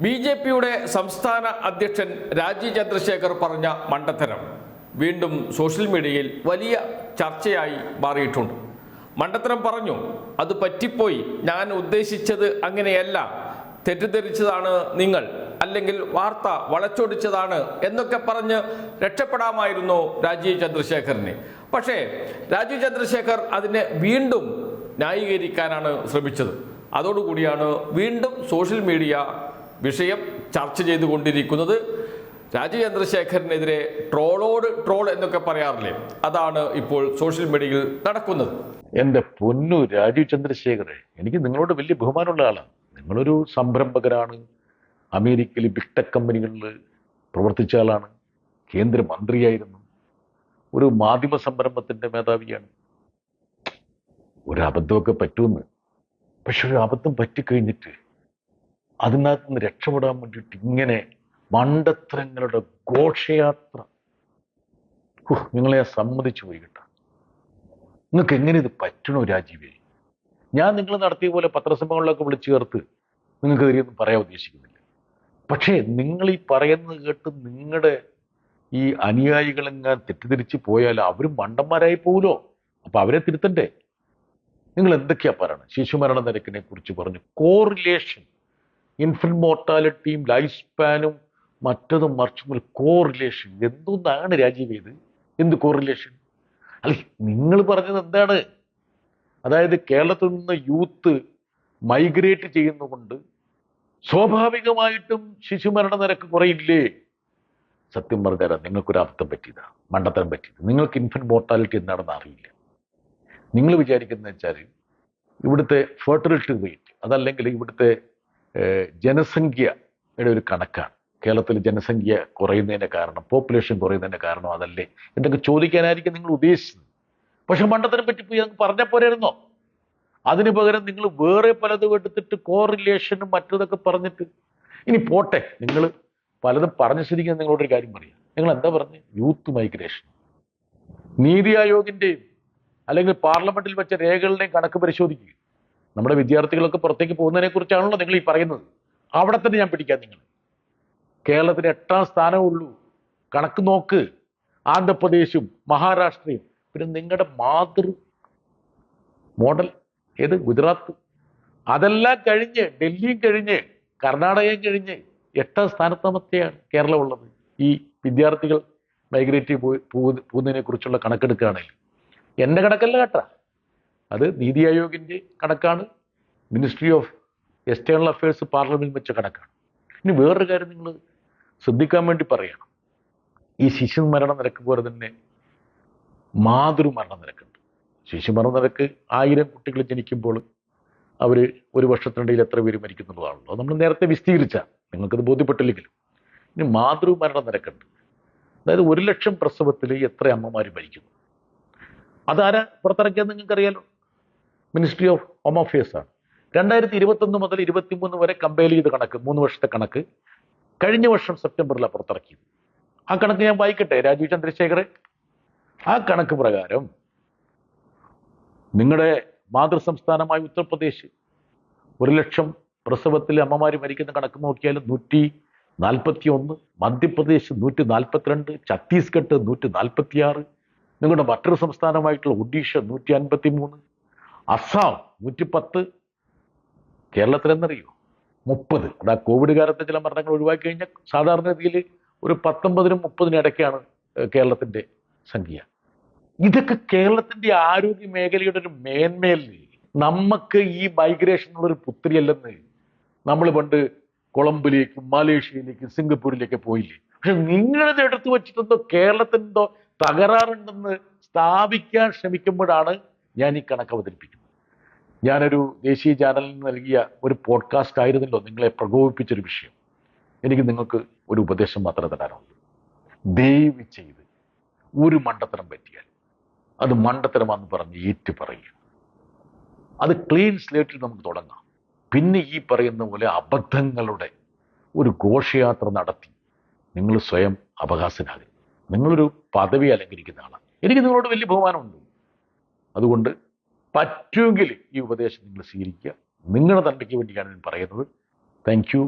ബി.ജെ.പിയുടെ സംസ്ഥാന അധ്യക്ഷൻ രാജീവ് ചന്ദ്രശേഖർ പറഞ്ഞ മണ്ടത്തരം വീണ്ടും സോഷ്യൽ മീഡിയയിൽ വലിയ ചർച്ചയായി മാറിയിട്ടുണ്ട്. മണ്ടത്തരം പറഞ്ഞു, അത് പറ്റിപ്പോയി, ഞാൻ ഉദ്ദേശിച്ചത് അങ്ങനെയല്ല, തെറ്റിദ്ധരിച്ചതാണ് നിങ്ങൾ, അല്ലെങ്കിൽ വാർത്ത വളച്ചൊടിച്ചതാണ് എന്നൊക്കെ പറഞ്ഞ് രക്ഷപ്പെടാമായിരുന്നു രാജീവ് ചന്ദ്രശേഖറിനെ. പക്ഷേ രാജീവ് ചന്ദ്രശേഖർ അതിനെ വീണ്ടും ന്യായീകരിക്കാനാണ് ശ്രമിച്ചത്. അതോടുകൂടിയാണ് വീണ്ടും സോഷ്യൽ മീഡിയ വിഷയം ചർച്ച ചെയ്തുകൊണ്ടിരിക്കുന്നത്. രാജീവ് ചന്ദ്രശേഖരനെതിരെ ട്രോളോട് ട്രോൾ എന്നൊക്കെ പറയാറില്ലേ, അതാണ് ഇപ്പോൾ സോഷ്യൽ മീഡിയയിൽ നടക്കുന്നത്. എൻ്റെ പൊന്നു രാജീവ് ചന്ദ്രശേഖരെ, എനിക്ക് നിങ്ങളോട് വലിയ ബഹുമാനമുള്ള ആളാണ്. നിങ്ങളൊരു സംരംഭകരാണ്, അമേരിക്കയിൽ ബിഗ് ടെക് കമ്പനികളിൽ പ്രവർത്തിച്ച ആളാണ്, കേന്ദ്രമന്ത്രിയായിരുന്നു, ഒരു മാധ്യമ സംരംഭത്തിൻ്റെ മേധാവിയാണ്. ഒരു അബദ്ധമൊക്കെ പറ്റുമെന്ന്, പക്ഷെ ഒരു അബദ്ധം പറ്റിക്കഴിഞ്ഞിട്ട് അതിനകത്ത് നിന്ന് രക്ഷപ്പെടാൻ വേണ്ടിയിട്ട് ഇങ്ങനെ മണ്ടത്തരങ്ങളുടെ ഘോഷയാത്ര, നിങ്ങളെ സമ്മതിച്ചു പോയി കേട്ടോ. നിങ്ങൾക്ക് എങ്ങനെ ഇത് പറ്റണോ രാജീവേ? ഞാൻ നിങ്ങൾ നടത്തിയ പോലെ പത്രസമ്മേളനങ്ങളൊക്കെ വിളിച്ചു ചേർത്ത് നിങ്ങൾക്ക് ഇതിലൊന്നും പറയാൻ ഉദ്ദേശിക്കുന്നില്ല. പക്ഷേ നിങ്ങൾ ഈ പറയുന്നത് കേട്ട് നിങ്ങളുടെ ഈ അനുയായികളെങ്ങാൻ തെറ്റിദ്ധരിച്ച് പോയാൽ അവരും മണ്ടന്മാരായി പോവുമല്ലോ. അപ്പം അവരെ തിരുത്തണ്ടേ? നിങ്ങൾ എന്തൊക്കെയാ പറയണം? ശിശുമരണ നിരക്കിനെ കുറിച്ച് പറഞ്ഞു, കോറിലേഷൻ, ഇൻഫന്റ് മോർട്ടാലിറ്റിയും ലൈഫ് സ്പാനും മറ്റതും മറിച്ചും കോറിലേഷൻ. എന്തൊന്നാണ് രാജീവ് ഇത്? എന്ത് കോറിലേഷൻ? അല്ല, നിങ്ങൾ പറഞ്ഞത് എന്താണ്? അതായത് കേരളത്തിൽ നിന്ന് യൂത്ത് മൈഗ്രേറ്റ് ചെയ്യുന്നതുകൊണ്ട് സ്വാഭാവികമായിട്ടും ശിശുമരണ നിരക്ക് കുറയില്ലേ? സത്യം പറഞ്ഞാൽ നിങ്ങൾക്കൊരു അബദ്ധം പറ്റിയതാ, മണ്ടത്തരം പറ്റിയത്. നിങ്ങൾക്ക് ഇൻഫന്റ് മോർട്ടാലിറ്റി എന്താണെന്ന് അറിയില്ല. നിങ്ങൾ വിചാരിക്കുന്നത് വെച്ചാൽ ഇവിടുത്തെ ഫെർട്ടിലിറ്റി റേറ്റ്, അതല്ലെങ്കിൽ ഇവിടുത്തെ ജനസംഖ്യയുടെ ഒരു കണക്കാണ്. കേരളത്തിൽ ജനസംഖ്യ കുറയുന്നതിൻ്റെ കാരണം, പോപ്പുലേഷൻ കുറയുന്നതിൻ്റെ കാരണം അതല്ലേ എന്നൊക്കെ ചോദിക്കാനായിരിക്കും നിങ്ങൾ ഉദ്ദേശിച്ചത്. പക്ഷെ മണ്ടത്തരം പറ്റിപ്പോയി അങ്ങ് പറഞ്ഞാൽ പോരായിരുന്നോ? അതിന് പകരം നിങ്ങൾ വേറെ പലതും എടുത്തിട്ട് കോറിലേഷനും മറ്റതൊക്കെ പറഞ്ഞിട്ട്, ഇനി പോട്ടെ, നിങ്ങൾ പലതും പറഞ്ഞ ശരിക്കും നിങ്ങളോടൊരു കാര്യം പറയാം. നിങ്ങൾ എന്താ പറഞ്ഞ്? Youth migration. നീതി ആയോഗിൻ്റെയും അല്ലെങ്കിൽ പാർലമെന്റിൽ വെച്ച രേഖകളുടെയും കണക്ക് പരിശോധിക്കുക. നമ്മുടെ വിദ്യാർത്ഥികളൊക്കെ പുറത്തേക്ക് പോകുന്നതിനെ കുറിച്ചാണല്ലോ നിങ്ങൾ ഈ പറയുന്നത്. അവിടെ തന്നെ ഞാൻ പിടിക്കാം. നിങ്ങൾ കേരളത്തിന് 8ാം സ്ഥാനമേ ഉള്ളൂ. കണക്ക് നോക്ക്. ആന്ധ്രാപ്രദേശും മഹാരാഷ്ട്രയും, പിന്നെ നിങ്ങളുടെ മാതൃ മോഡൽ ഏത്? ഗുജറാത്ത്. അതെല്ലാം കഴിഞ്ഞ്, ഡൽഹിയും കഴിഞ്ഞ്, കർണാടകയും കഴിഞ്ഞ് 8ാം സ്ഥാനത്താമത്തെയാണ് കേരളം ഉള്ളത്. ഈ വിദ്യാർത്ഥികൾ മൈഗ്രേറ്റ് പോകുന്നതിനെ കുറിച്ചുള്ള കണക്കെടുക്കുകയാണെങ്കിൽ എൻ്റെ കണക്കല്ല കേട്ടാ, അത് നീതി ആയോഗിൻ്റെ കണക്കാണ്, മിനിസ്ട്രി ഓഫ് എക്സ്റ്റേണൽ അഫയേഴ്സ് പാർലമെന്റിൽ വെച്ച കണക്കാണ്. ഇനി വേറൊരു കാര്യം നിങ്ങൾ ശ്രദ്ധിക്കാൻ വേണ്ടി പറയണം. ഈ ശിശു മരണ നിരക്ക് പോലെ തന്നെ മാതൃമരണ നിരക്കുണ്ട്. ശിശുമരണ നിരക്ക് 1000 കുട്ടികൾ ജനിക്കുമ്പോൾ അവർ ഒരു വർഷത്തിനിടയിൽ എത്ര പേര് മരിക്കുന്നുള്ളതാണല്ലോ, നമ്മൾ നേരത്തെ വിശദീകരിച്ച, നിങ്ങൾക്കത് ബോധ്യപ്പെട്ടില്ലെങ്കിലും. ഇനി മാതൃമരണ നിരക്കുണ്ട്. അതായത് 1 ലക്ഷം പ്രസവത്തിൽ എത്ര അമ്മമാർ മരിക്കുന്നു. അതാരാ പുറത്തിറക്കിയത് നിങ്ങൾക്കറിയാലോ? മിനിസ്ട്രി ഓഫ് ഹോം അഫയേഴ്സ് ആണ്. 2021 മുതൽ 23 വരെ കമ്പയർ ചെയ്ത കണക്ക്, 3 വർഷത്തെ കണക്ക് കഴിഞ്ഞ വർഷം സെപ്റ്റംബറിലാണ് പുറത്തിറക്കിയത്. ആ കണക്ക് ഞാൻ വായിക്കട്ടെ രാജീവ് ചന്ദ്രശേഖറെ. ആ കണക്ക് പ്രകാരം നിങ്ങളുടെ മാതൃ സംസ്ഥാനമായ ഉത്തർപ്രദേശ് 1 ലക്ഷം പ്രസവത്തിൽ അമ്മമാർ മരിക്കുന്ന കണക്ക് നോക്കിയാൽ 141, മധ്യപ്രദേശ് 142, ഛത്തീസ്ഗഡ് 146, നിങ്ങളുടെ മറ്റൊരു സംസ്ഥാനമായിട്ടുള്ള ഒഡീഷ 153, അസ്സാം 110, കേരളത്തിലെന്നറിയോ 30. അതാ കോവിഡ് കാലത്തെ ചില മരണങ്ങൾ ഒഴിവാക്കി കഴിഞ്ഞാൽ സാധാരണഗതിയിൽ ഒരു 19നും 30നും ഇടയ്ക്കാണ് കേരളത്തിൻ്റെ സംഖ്യ. ഇതൊക്കെ കേരളത്തിൻ്റെ ആരോഗ്യ മേഖലയുടെ ഒരു മേന്മയല്ലേ? നമുക്ക് ഈ മൈഗ്രേഷൻ എന്നുള്ളൊരു പുത്രിയല്ലെന്ന്. നമ്മൾ പണ്ട് കൊളംബിലേക്കും മലേഷ്യയിലേക്കും സിംഗപ്പൂരിലേക്ക് പോയില്ലേ? പക്ഷെ നിങ്ങളിത് എടുത്തു വെച്ചിട്ടെന്തോ കേരളത്തിനെന്തോ തകരാറുണ്ടെന്ന് സ്ഥാപിക്കാൻ ശ്രമിക്കുമ്പോഴാണ് ഞാൻ ഈ കണക്ക് അവതരിപ്പിക്കുന്നത്. ഞാനൊരു ദേശീയ ചാനലിന് നൽകിയ ഒരു പോഡ്കാസ്റ്റ് ആയിരുന്നല്ലോ നിങ്ങളെ പ്രകോപിപ്പിച്ചൊരു വിഷയം. എനിക്ക് നിങ്ങൾക്ക് ഒരു ഉപദേശം മാത്രമേ തരാനുള്ളൂ. ദയവ് ചെയ്ത് ഒരു മണ്ടത്തരം പറ്റിയാൽ അത് മണ്ടത്തരമാണെന്ന് പറഞ്ഞ് ഏറ്റു പറയുക. അത് ക്ലീൻ സ്ലേറ്റിൽ നമുക്ക് തുടങ്ങാം. പിന്നെ ഈ പറയുന്ന പോലെ അബദ്ധങ്ങളുടെ ഒരു ഘോഷയാത്ര നടത്തി നിങ്ങൾ സ്വയം അപഹാസ്യനാകും. നിങ്ങളൊരു പദവി അലങ്കരിക്കുന്ന ആളാണ്. എനിക്ക് നിങ്ങളോട് വലിയ ബഹുമാനമുണ്ട്. അതുകൊണ്ട് പറ്റുമെങ്കിൽ ഈ ഉപദേശം നിങ്ങൾ സ്വീകരിക്കുക. നിങ്ങളുടെ നന്മയ്ക്ക് വേണ്ടിയാണ് ഞാൻ പറയുന്നത്. Thank you.